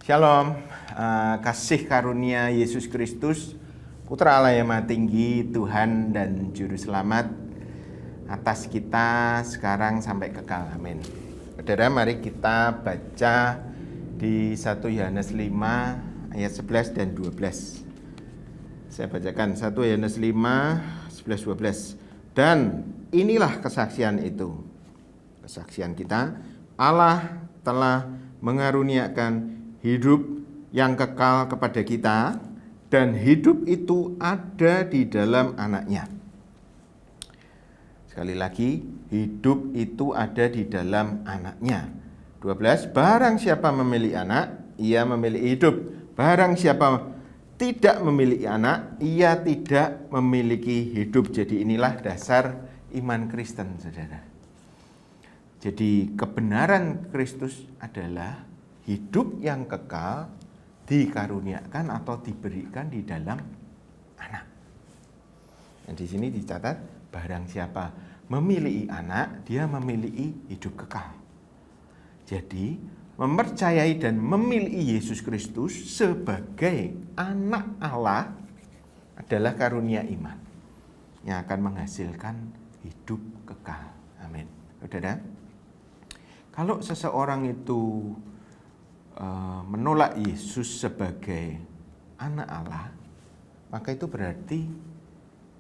Shalom, kasih karunia Yesus Kristus, Putra Allah yang Maha Tinggi, Tuhan dan Juru Selamat atas kita sekarang sampai kekal. Amin. Saudara, mari kita baca di 1 Yohanes 5 ayat 11 dan 12. Saya bacakan 1 Yohanes 5, 11, 12. Dan inilah kesaksian itu. Kesaksian kita, Allah telah mengaruniakan hidup yang kekal kepada kita, dan hidup itu ada di dalam Anaknya. Sekali lagi, hidup itu ada di dalam Anaknya. 12, barang siapa memiliki anak, ia memiliki hidup. Barang siapa tidak memiliki anak, ia tidak memiliki hidup. Jadi inilah dasar iman Kristen, saudara. Jadi kebenaran Kristus adalah hidup yang kekal dikaruniakan atau diberikan di dalam anak. Dan di sini dicatat, barang siapa memiliki anak, dia memiliki hidup kekal. Jadi mempercayai dan memiliki Yesus Kristus sebagai anak Allah adalah karunia iman yang akan menghasilkan hidup kekal. Amin. Saudara, kalau seseorang itu menolak Yesus sebagai anak Allah, maka itu berarti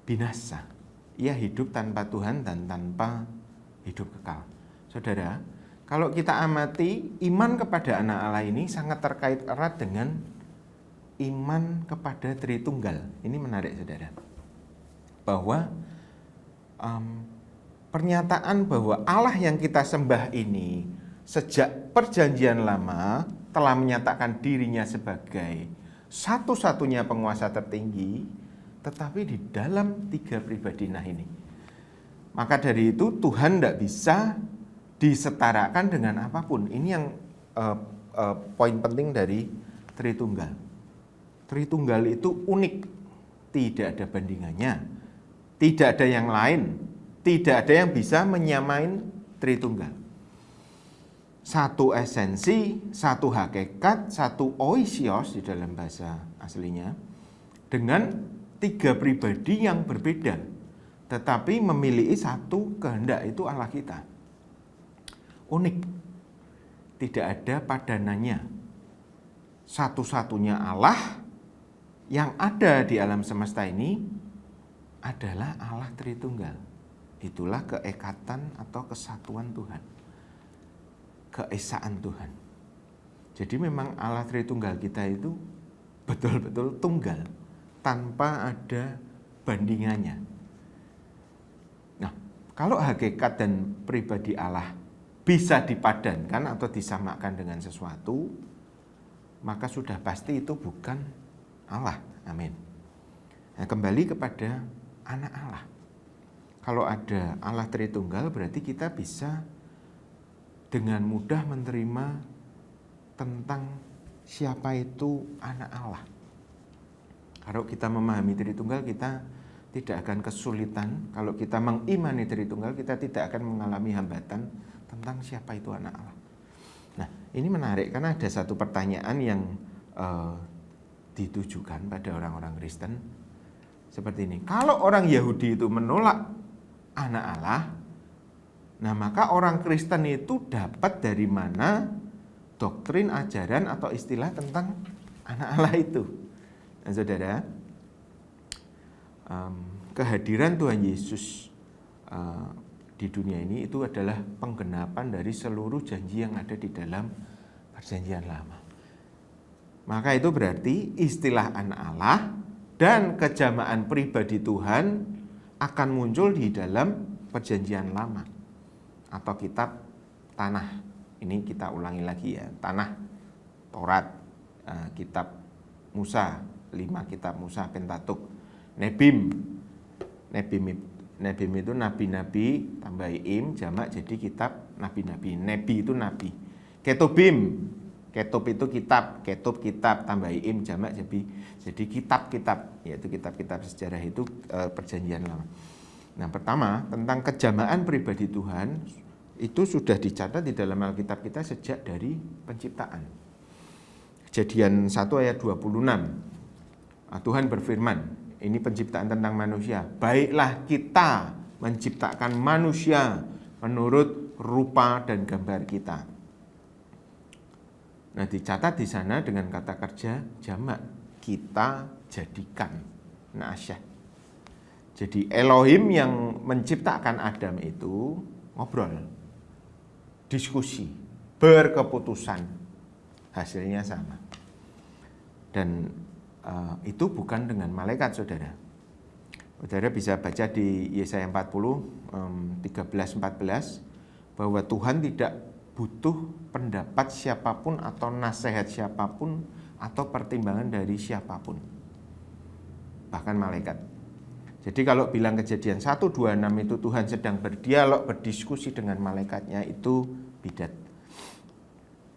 binasa. Ia hidup tanpa Tuhan dan tanpa hidup kekal. Saudara, kalau kita amati, iman kepada anak Allah ini sangat terkait erat dengan iman kepada Tritunggal. Ini menarik, saudara, bahwa pernyataan bahwa Allah yang kita sembah ini sejak perjanjian lama telah menyatakan dirinya sebagai satu-satunya penguasa tertinggi, tetapi di dalam tiga pribadi ini. Maka dari itu Tuhan tidak bisa disetarakan dengan apapun. Ini yang poin penting dari Tritunggal. Tritunggal itu unik, tidak ada bandingannya, tidak ada yang lain, tidak ada yang bisa menyamain Tritunggal. Satu esensi, satu hakikat, satu oisios di dalam bahasa aslinya, dengan tiga pribadi yang berbeda, tetapi memiliki satu kehendak, itu Allah kita. Unik, tidak ada padanannya. Satu-satunya Allah yang ada di alam semesta ini adalah Allah Tritunggal. Itulah keekatan atau kesatuan Tuhan, keesaan Tuhan. Jadi memang Allah Tritunggal kita itu betul-betul tunggal, tanpa ada bandingannya. Nah, kalau hakikat dan pribadi Allah bisa dipadankan atau disamakan dengan sesuatu, maka sudah pasti itu bukan Allah. Amin. Nah, kembali kepada anak Allah. Kalau ada Allah Tritunggal, berarti kita bisa dengan mudah menerima tentang siapa itu anak Allah. Kalau kita memahami Tritunggal, kita tidak akan kesulitan. Kalau kita mengimani Tritunggal, kita tidak akan mengalami hambatan tentang siapa itu anak Allah. Nah, ini menarik karena ada satu pertanyaan yang ditujukan pada orang-orang Kristen seperti ini. Kalau orang Yahudi itu menolak anak Allah, nah maka orang Kristen itu dapat dari mana doktrin, ajaran, atau istilah tentang anak Allah itu? Nah, saudara, kehadiran Tuhan Yesus di dunia ini itu adalah penggenapan dari seluruh janji yang ada di dalam perjanjian lama. Maka itu berarti istilah anak Allah dan kejamaan pribadi Tuhan akan muncul di dalam perjanjian lama atau kitab tanah. Ini kita ulangi lagi ya, tanah, Taurat, kitab Musa, 5 kitab Musa, Pentatuk, Nebim itu nabi-nabi, tambah im, jamak jadi kitab nabi-nabi. Nebi itu nabi. Ketubim, ketub itu kitab, ketub kitab, tambah im, jamak jadi kitab-kitab, yaitu kitab-kitab sejarah itu perjanjian lama. Nah, pertama tentang kejamaan pribadi Tuhan itu sudah dicatat di dalam Alkitab kita sejak dari penciptaan. Kejadian 1 ayat 26. Tuhan berfirman, ini penciptaan tentang manusia. Baiklah kita menciptakan manusia menurut rupa dan gambar kita. Nah, dicatat di sana dengan kata kerja jamak, kita jadikan. Na'asyah. Jadi Elohim yang menciptakan Adam itu ngobrol, diskusi, berkeputusan, hasilnya sama. Dan itu bukan dengan malaikat, saudara. Saudara bisa baca di Yesaya 40, 13-14, bahwa Tuhan tidak butuh pendapat siapapun atau nasihat siapapun atau pertimbangan dari siapapun, bahkan malaikat. Jadi kalau bilang Kejadian 1:26 itu Tuhan sedang berdialog, berdiskusi dengan malaikatnya, itu bidat.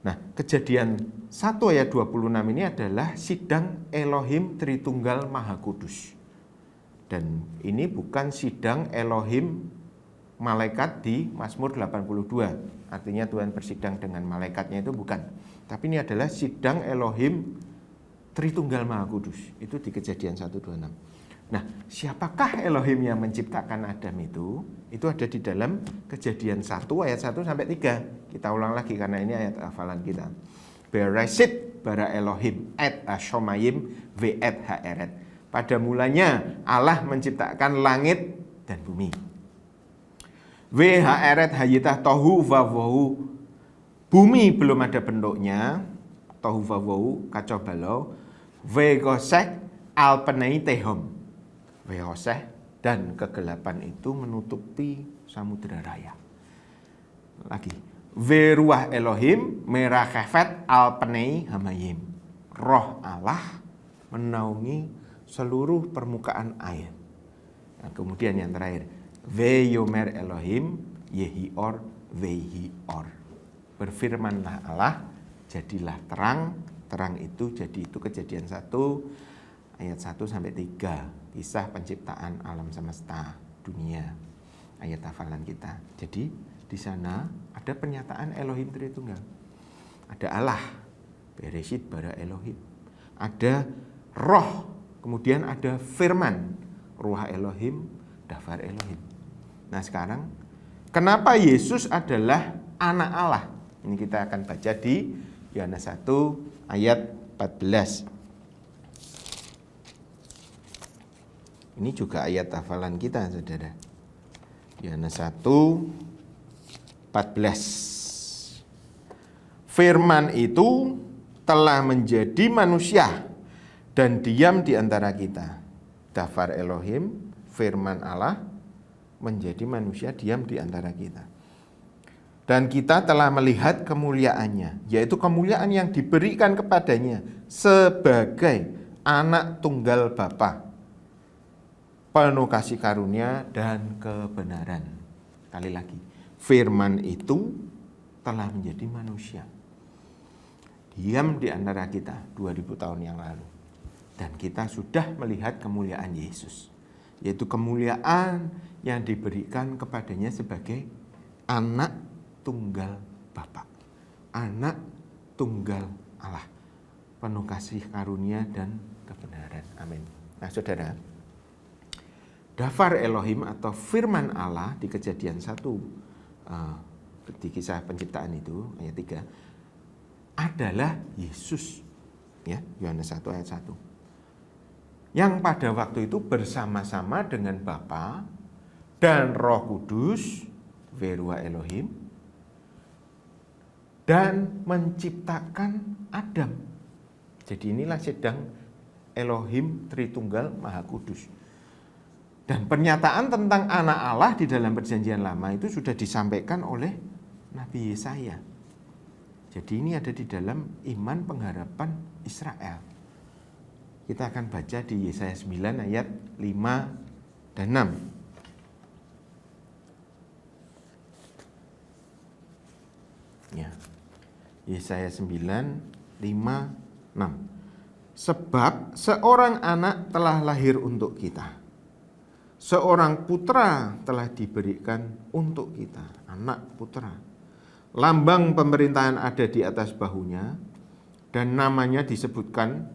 Nah, Kejadian 1 ayat 26 ini adalah sidang Elohim Tritunggal Maha Kudus. Dan ini bukan sidang Elohim malaikat di Mazmur 82. Artinya Tuhan bersidang dengan malaikatnya, itu bukan. Tapi ini adalah sidang Elohim Tritunggal Maha Kudus. Itu di Kejadian 1:26. Nah, siapakah Elohim yang menciptakan Adam itu? Itu ada di dalam Kejadian 1 ayat 1-3. Kita ulang lagi karena ini ayat hafalan kita. Bereshit bara Elohim et ashomayim ve et haeret. Pada mulanya Allah menciptakan langit dan bumi. Ve haeret hayitah tohu vavohu. Bumi belum ada bentuknya, tohu vavohu kacau balau. Ve gosek alpenei tehom. Ve hoseh, dan kegelapan itu menutupi samudera raya. Lagi. Ve ruah Elohim merachefet alpenei hamayim. Roh Allah menaungi seluruh permukaan air. Nah, kemudian yang terakhir, ve yomer Elohim yehior vehior. Berfirmanlah Allah, jadilah terang. Terang itu jadi, itu Kejadian 1 ayat 1-3. Kisah penciptaan alam semesta dunia, ayat hafalan kita. Jadi di sana ada pernyataan Elohim Tritunggal. Ada Allah, Bereshit bara Elohim. Ada roh, kemudian ada firman, ruah Elohim, dafar Elohim. Nah sekarang, kenapa Yesus adalah anak Allah? Ini kita akan baca di Yohanes 1 ayat 14. Ini juga ayat hafalan kita, saudara. Yohanes 1:14. Firman itu telah menjadi manusia dan diam di antara kita. Dafar Elohim, firman Allah menjadi manusia, diam di antara kita. Dan kita telah melihat kemuliaannya, yaitu kemuliaan yang diberikan kepadanya sebagai anak tunggal Bapa, penuh kasih karunia dan kebenaran. Kali lagi, firman itu telah menjadi manusia, diam di antara kita 2000 tahun yang lalu. Dan kita sudah melihat kemuliaan Yesus, yaitu kemuliaan yang diberikan kepadanya sebagai anak tunggal Bapa, anak tunggal Allah, penuh kasih karunia dan kebenaran. Amin. Nah saudara, dafar Elohim atau firman Allah di Kejadian 1, di kisah penciptaan itu ayat 3, adalah Yesus, ya, Yohanes 1 ayat 1. Yang pada waktu itu bersama-sama dengan Bapa dan Roh Kudus, Verua Elohim, dan menciptakan Adam. Jadi inilah sedang Elohim Tritunggal Maha Kudus. Dan pernyataan tentang anak Allah di dalam Perjanjian Lama itu sudah disampaikan oleh Nabi Yesaya. Jadi ini ada di dalam iman pengharapan Israel. Kita akan baca di Yesaya 9 ayat 5 dan 6. Ya. Yesaya 9, 5, 6. Sebab seorang anak telah lahir untuk kita, seorang putra telah diberikan untuk kita, anak putra. Lambang pemerintahan ada di atas bahunya, dan namanya disebutkan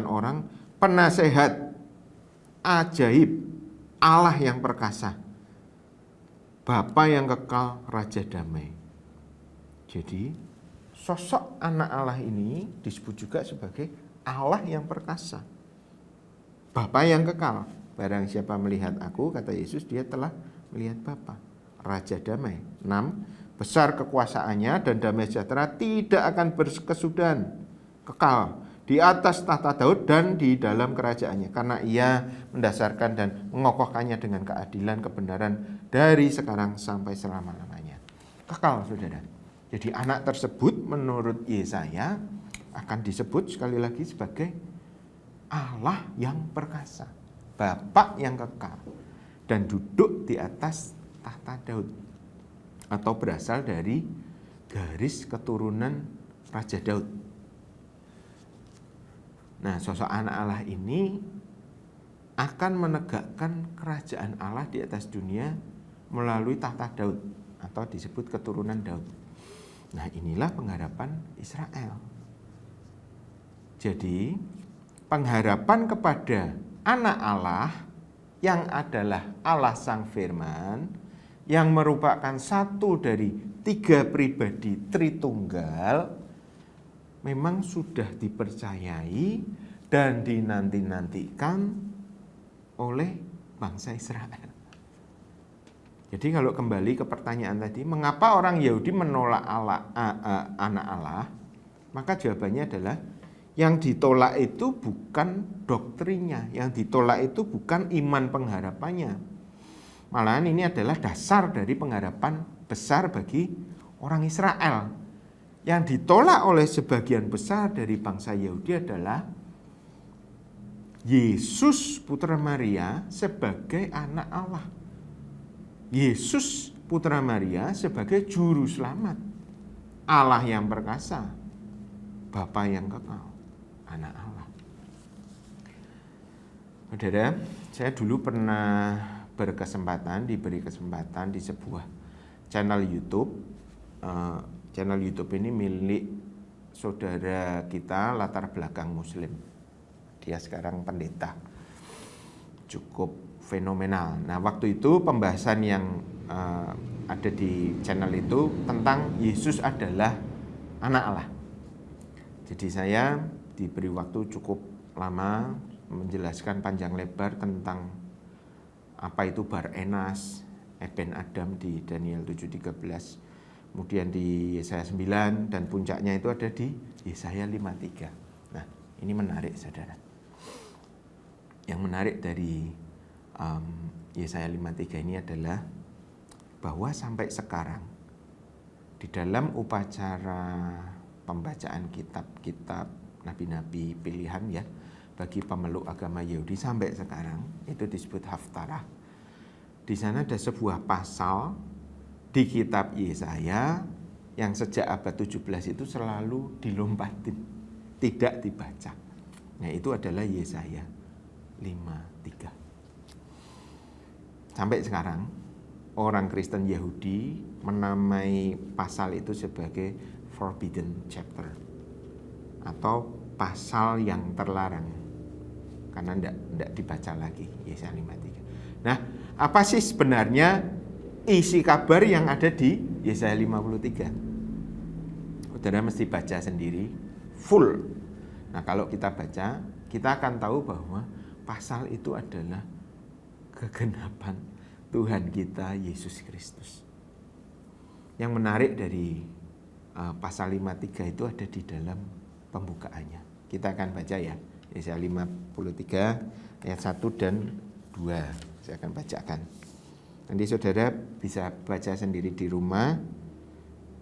orang penasehat, ajaib, Allah yang perkasa, Bapa yang kekal, Raja damai. Jadi sosok anak Allah ini disebut juga sebagai Allah yang perkasa, Bapa yang kekal. Barang siapa melihat aku, kata Yesus, dia telah melihat Bapa. Raja damai. 6. Besar kekuasaannya dan damai sejahtera tidak akan berkesudahan, kekal di atas tahta Daud dan di dalam kerajaannya, karena ia mendasarkan dan mengokohkannya dengan keadilan, kebenaran dari sekarang sampai selama-lamanya. Kekal, saudara. Jadi anak tersebut menurut Yesaya akan disebut sekali lagi sebagai Allah yang perkasa, Bapa yang kekal, dan duduk di atas tahta Daud, atau berasal dari garis keturunan Raja Daud. Nah, sosok anak Allah ini akan menegakkan kerajaan Allah di atas dunia melalui tahta Daud, atau disebut keturunan Daud. Nah, inilah pengharapan Israel. Jadi, pengharapan kepada anak Allah yang adalah Allah Sang Firman, yang merupakan satu dari 3 pribadi Tritunggal, memang sudah dipercayai dan dinanti-nantikan oleh bangsa Israel. Jadi kalau kembali ke pertanyaan tadi, mengapa orang Yahudi menolak anak Allah? Maka jawabannya adalah yang ditolak itu bukan doktrinnya, yang ditolak itu bukan iman pengharapannya. Malahan ini adalah dasar dari pengharapan besar bagi orang Israel. Yang ditolak oleh sebagian besar dari bangsa Yahudi adalah Yesus putra Maria sebagai anak Allah. Yesus putra Maria sebagai juru selamat, Allah yang perkasa, Bapa yang kekal, anak Allah. Saudara, saya dulu pernah diberi kesempatan di sebuah channel YouTube. Channel YouTube ini milik saudara kita latar belakang Muslim. Dia sekarang pendeta, cukup fenomenal. Nah, waktu itu pembahasan yang ada di channel itu tentang Yesus adalah anak Allah. Jadi saya diberi waktu cukup lama menjelaskan panjang lebar tentang apa itu Bar-Enas, Eben Adam di Daniel 7:13, kemudian di Yesaya 9, dan puncaknya itu ada di Yesaya 5:3. Nah, ini menarik, saudara. Yang menarik dari Yesaya 5:3 ini adalah bahwa sampai sekarang di dalam upacara pembacaan kitab-kitab nabi-nabi pilihan ya bagi pemeluk agama Yahudi sampai sekarang itu disebut Haftarah. Di sana ada sebuah pasal di kitab Yesaya yang sejak abad 17 itu selalu dilompatin, tidak dibaca. Nah, itu adalah Yesaya 5:3. Sampai sekarang orang Kristen Yahudi menamai pasal itu sebagai forbidden chapter, atau pasal yang terlarang, karena tidak dibaca lagi Yesaya 5:3. Nah, apa sih sebenarnya isi kabar yang ada di Yesaya 53? Saudara mesti baca sendiri full. Nah, kalau kita baca, kita akan tahu bahwa pasal itu adalah kegenapan Tuhan kita Yesus Kristus. Yang menarik dari pasal 53 itu ada di dalam pembukaannya. Kita akan baca ya, Yesaya 53 ayat 1 dan 2. Saya akan bacakan. Nanti saudara bisa baca sendiri di rumah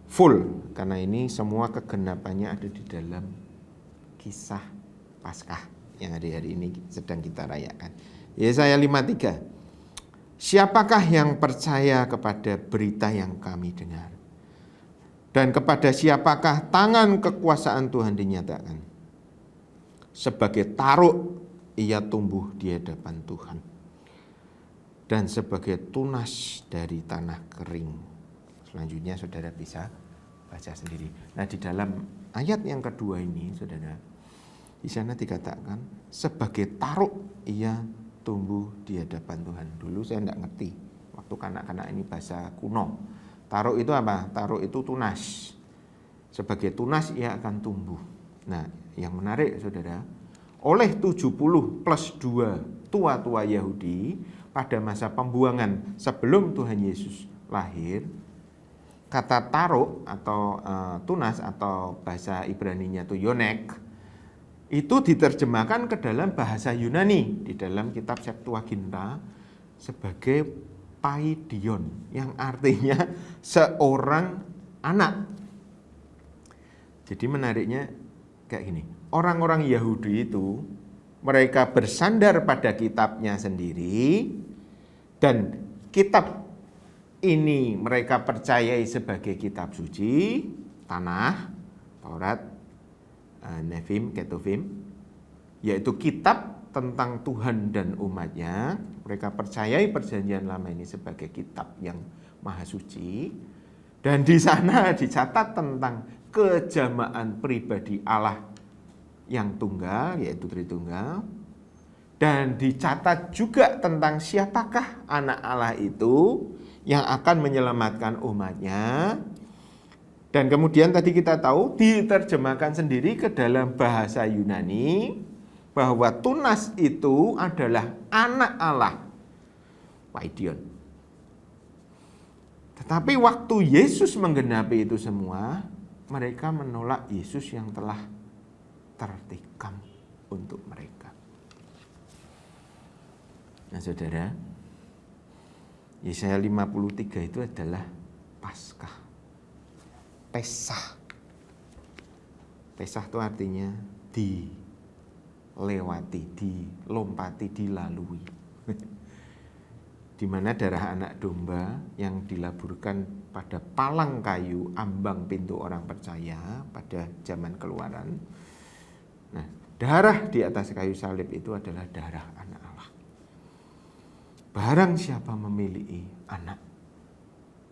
full, karena ini semua kegenapannya ada di dalam kisah Paskah yang hari-hari ini sedang kita rayakan. Yesaya 53. Siapakah yang percaya kepada berita yang kami dengar? Dan kepada siapakah tangan kekuasaan Tuhan dinyatakan? Sebagai taruk ia tumbuh di hadapan Tuhan, dan sebagai tunas dari tanah kering. Selanjutnya saudara bisa baca sendiri. Nah, di dalam ayat yang kedua ini, saudara, di sana dikatakan sebagai taruk ia tumbuh di hadapan Tuhan. Dulu saya tidak ngerti, waktu kanak-kanak ini bahasa kuno. Taruk itu apa? Taruk itu tunas. Sebagai tunas ia akan tumbuh. Nah, yang menarik saudara, oleh 70 plus 2 tua-tua Yahudi pada masa pembuangan sebelum Tuhan Yesus lahir, kata taruk atau tunas atau bahasa Ibraninya itu yonek, itu diterjemahkan ke dalam bahasa Yunani di dalam kitab Septuaginta sebagai paidion, yang artinya seorang anak. Jadi menariknya kayak gini, orang-orang Yahudi itu mereka bersandar pada kitabnya sendiri, dan kitab ini mereka percayai sebagai kitab suci, Tanah, Taurat, Nevim, Ketuvim, yaitu kitab tentang Tuhan dan umatnya. Mereka percayai perjanjian lama ini sebagai kitab yang maha suci, dan di sana dicatat tentang kejamaan pribadi Allah yang tunggal, yaitu Tritunggal, dan dicatat juga tentang siapakah anak Allah itu yang akan menyelamatkan umatnya. Dan kemudian tadi kita tahu diterjemahkan sendiri ke dalam bahasa Yunani bahwa tunas itu adalah anak Allah, paidion. Tetapi waktu Yesus menggenapi itu semua, mereka menolak Yesus yang telah tertikam untuk mereka. Nah saudara, Yesaya 53 itu adalah Paskah, Pesah. Pesah itu artinya dilewati, dilompati, dilalui. Di mana darah anak domba yang dilaburkan pada palang kayu ambang pintu orang percaya pada zaman Keluaran. Nah, darah di atas kayu salib itu adalah darah anak Allah. Barang siapa memiliki anak,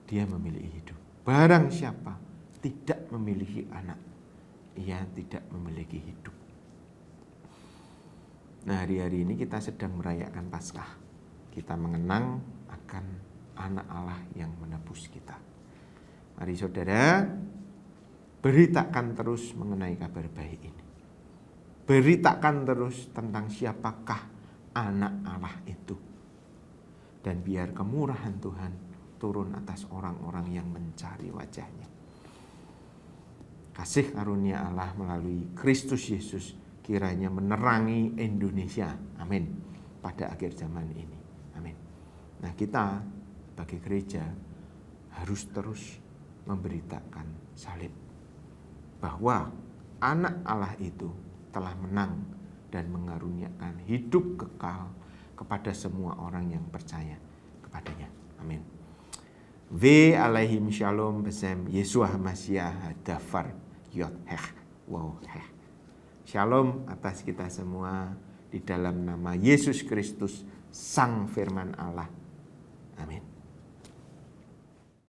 dia memiliki hidup. Barang siapa tidak memiliki anak, ia tidak memiliki hidup. Nah, hari-hari ini kita sedang merayakan Paskah. Kita mengenang akan anak Allah yang menebus kita. Mari saudara, beritakan terus mengenai kabar baik ini. Beritakan terus tentang siapakah anak Allah itu. Dan biar kemurahan Tuhan turun atas orang-orang yang mencari wajahnya. Kasih karunia Allah melalui Kristus Yesus kiranya menerangi Indonesia. Amin. Pada akhir zaman ini. Amin. Nah, kita sebagai gereja harus terus memberitakan salib. Bahwa anak Allah itu telah menang dan mengaruniakan hidup kekal kepada semua orang yang percaya kepadanya. Amin. V alaihim shalom besem Yesua Hamasyah Dafar Yod Heh Wow Heh. Shalom atas kita semua di dalam nama Yesus Kristus Sang Firman Allah. Amin.